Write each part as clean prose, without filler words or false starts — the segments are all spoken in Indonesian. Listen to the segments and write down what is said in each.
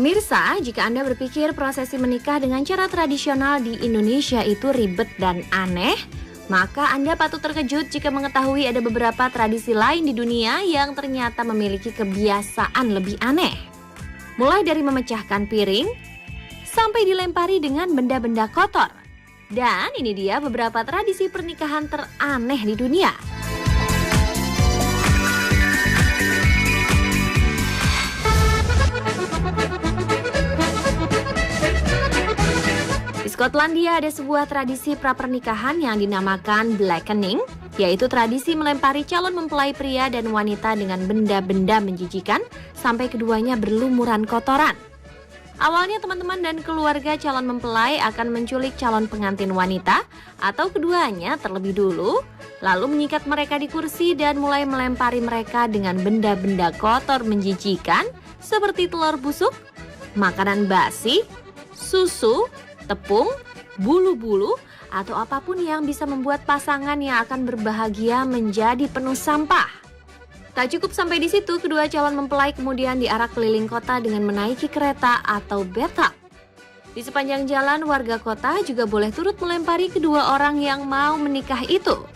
Pemirsa, jika Anda berpikir prosesi menikah dengan cara tradisional di Indonesia itu ribet dan aneh, maka Anda patut terkejut jika mengetahui ada beberapa tradisi lain di dunia yang ternyata memiliki kebiasaan lebih aneh. Mulai dari memecahkan piring, sampai dilempari dengan benda-benda kotor. Dan ini dia beberapa tradisi pernikahan teraneh di dunia. Di Skotlandia ada sebuah tradisi prapernikahan yang dinamakan blackening, yaitu tradisi melempari calon mempelai pria dan wanita dengan benda-benda menjijikan sampai keduanya berlumuran kotoran. Awalnya teman-teman dan keluarga calon mempelai akan menculik calon pengantin wanita atau keduanya terlebih dulu, lalu menyikat mereka di kursi dan mulai melempari mereka dengan benda-benda kotor menjijikan seperti telur busuk, makanan basi, susu, tepung, bulu-bulu, atau apapun yang bisa membuat pasangan yang akan berbahagia menjadi penuh sampah. Tak cukup sampai di situ, kedua calon mempelai kemudian diarak keliling kota dengan menaiki kereta atau bathtub. Di sepanjang jalan, warga kota juga boleh turut melempari kedua orang yang mau menikah itu.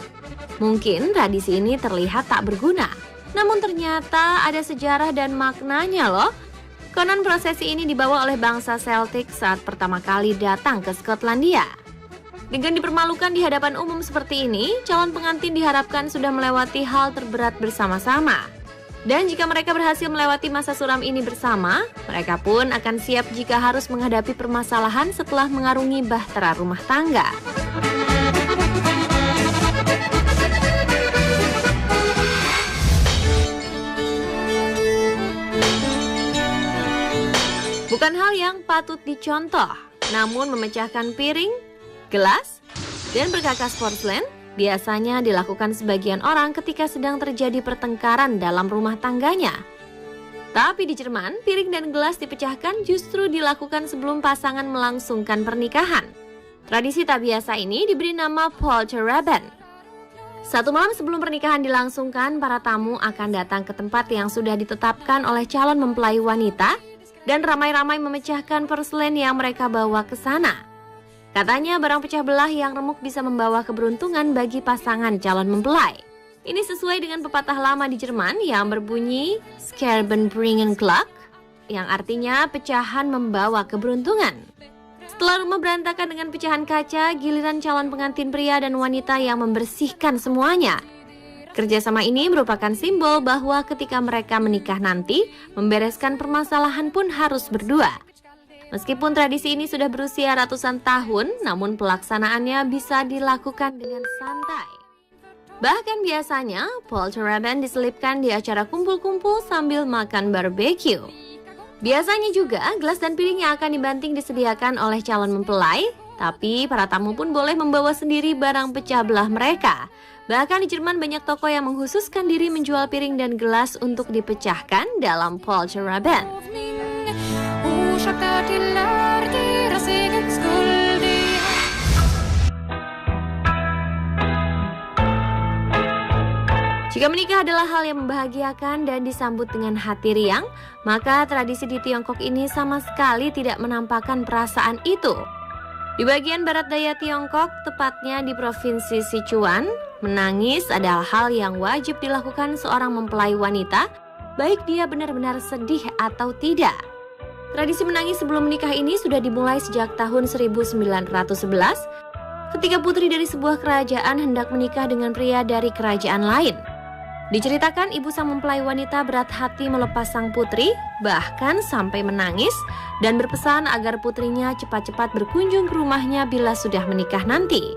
Mungkin tradisi ini terlihat tak berguna, namun ternyata ada sejarah dan maknanya loh. Konon prosesi ini dibawa oleh bangsa Celtic saat pertama kali datang ke Skotlandia. Dengan dipermalukan di hadapan umum seperti ini, calon pengantin diharapkan sudah melewati hal terberat bersama-sama. Dan jika mereka berhasil melewati masa suram ini bersama, mereka pun akan siap jika harus menghadapi permasalahan setelah mengarungi bahtera rumah tangga. Bukan hal yang patut dicontoh, namun memecahkan piring, gelas, dan berkakas porselen biasanya dilakukan sebagian orang ketika sedang terjadi pertengkaran dalam rumah tangganya. Tapi di Jerman, piring dan gelas dipecahkan justru dilakukan sebelum pasangan melangsungkan pernikahan. Tradisi tak biasa ini diberi nama Polterabend. Satu malam sebelum pernikahan dilangsungkan, para tamu akan datang ke tempat yang sudah ditetapkan oleh calon mempelai wanita dan ramai-ramai memecahkan porselen yang mereka bawa ke sana. Katanya barang pecah belah yang remuk bisa membawa keberuntungan bagi pasangan calon mempelai. Ini sesuai dengan pepatah lama di Jerman yang berbunyi Scherben bringen Glück, yang artinya pecahan membawa keberuntungan. Setelah rumah berantakan dengan pecahan kaca, giliran calon pengantin pria dan wanita yang membersihkan semuanya. Kerjasama ini merupakan simbol bahwa ketika mereka menikah nanti, membereskan permasalahan pun harus berdua. Meskipun tradisi ini sudah berusia ratusan tahun, namun pelaksanaannya bisa dilakukan dengan santai. Bahkan biasanya, Polterabend diselipkan di acara kumpul-kumpul sambil makan barbeque. Biasanya juga, gelas dan piring yang akan dibanting disediakan oleh calon mempelai, tapi para tamu pun boleh membawa sendiri barang pecah belah mereka. Bahkan di Jerman banyak toko yang mengkhususkan diri menjual piring dan gelas untuk dipecahkan dalam Polterabend. Jika menikah adalah hal yang membahagiakan dan disambut dengan hati riang, maka tradisi di Tiongkok ini sama sekali tidak menampakkan perasaan itu. Di bagian barat daya Tiongkok, tepatnya di Provinsi Sichuan, menangis adalah hal yang wajib dilakukan seorang mempelai wanita, baik dia benar-benar sedih atau tidak. Tradisi menangis sebelum menikah ini sudah dimulai sejak tahun 1911, ketika putri dari sebuah kerajaan hendak menikah dengan pria dari kerajaan lain. Diceritakan ibu sang mempelai wanita berat hati melepas sang putri, bahkan sampai menangis, dan berpesan agar putrinya cepat-cepat berkunjung ke rumahnya bila sudah menikah nanti.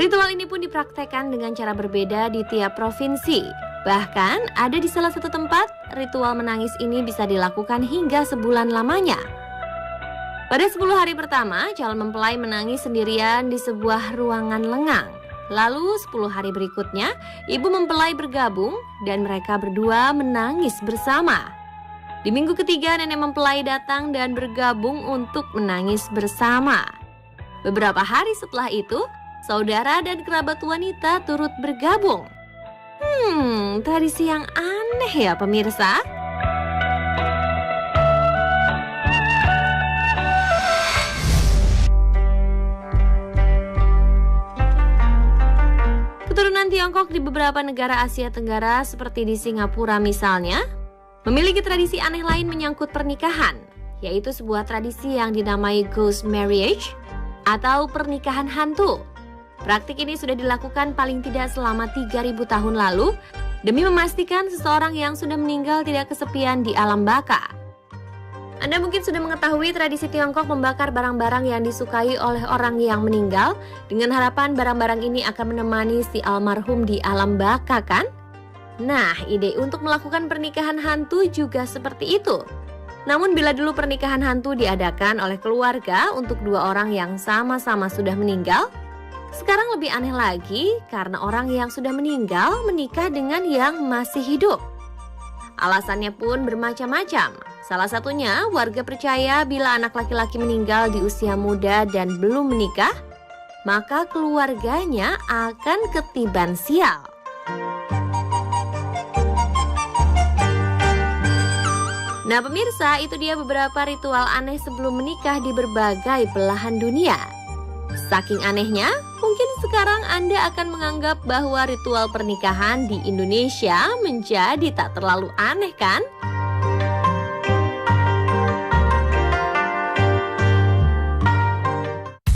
Ritual ini pun dipraktekkan dengan cara berbeda di tiap provinsi. Bahkan ada di salah satu tempat, ritual menangis ini bisa dilakukan hingga sebulan lamanya. Pada 10 hari pertama, calon mempelai menangis sendirian di sebuah ruangan lengang. Lalu 10 hari berikutnya, ibu mempelai bergabung dan mereka berdua menangis bersama. Di minggu ketiga, nenek mempelai datang dan bergabung untuk menangis bersama. Beberapa hari setelah itu, saudara dan kerabat wanita turut bergabung. Tradisi yang aneh ya pemirsa. Tiongkok di beberapa negara Asia Tenggara seperti di Singapura misalnya, memiliki tradisi aneh lain menyangkut pernikahan, yaitu sebuah tradisi yang dinamai ghost marriage atau pernikahan hantu. Praktik ini sudah dilakukan paling tidak selama 3.000 tahun lalu demi memastikan seseorang yang sudah meninggal tidak kesepian di alam baka. Anda mungkin sudah mengetahui tradisi Tiongkok membakar barang-barang yang disukai oleh orang yang meninggal dengan harapan barang-barang ini akan menemani si almarhum di alam baka, kan? Nah, ide untuk melakukan pernikahan hantu juga seperti itu. Namun bila dulu pernikahan hantu diadakan oleh keluarga untuk dua orang yang sama-sama sudah meninggal, sekarang lebih aneh lagi karena orang yang sudah meninggal menikah dengan yang masih hidup. Alasannya pun bermacam-macam. Salah satunya warga percaya bila anak laki-laki meninggal di usia muda dan belum menikah, maka keluarganya akan ketiban sial. Nah pemirsa, itu dia beberapa ritual aneh sebelum menikah di berbagai belahan dunia. Saking anehnya, mungkin sekarang Anda akan menganggap bahwa ritual pernikahan di Indonesia menjadi tak terlalu aneh, kan?